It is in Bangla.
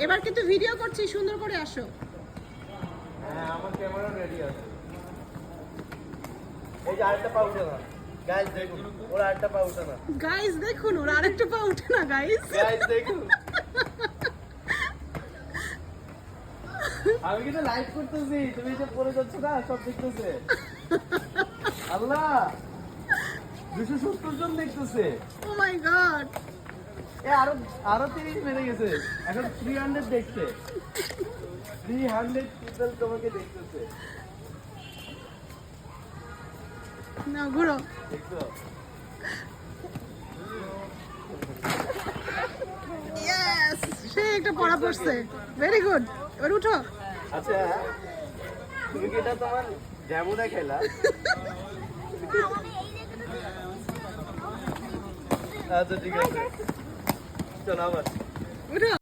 এবার কিন্তু ভিডিও করছি, সুন্দর করে আসো। হ্যাঁ, আমার ক্যামেরা রেডি আছে। এই যে আরেকটা পা উঠে না গাইস, দেখুন ওরা আরেকটা পা উঠে না। গাইস দেখুন, ওর আরেকটা পা উঠে না গাইস। গাইস দেখুন, আমি কিন্তু লাইভ করতেছি, তুমি যে পড়ে যাচ্ছ না সব দেখতেছে। আল্লাহ, 270 জন দেখতেছে। ও মাই গড, এ আরো 30 বেড়ে গেছে, এখন 300 দেখছে। 300 পিপল তোমাকে দেখতেছে। না ঘুরো। দেখছো? ইয়েস, সে একটা পড়া পড়ছে, ভেরি গুড। এবার উঠো। আচ্ছা, তুমি কি এটা তোমার যেমন খেলা? আচ্ছা ঠিক আছে, চলো আবার উঠো।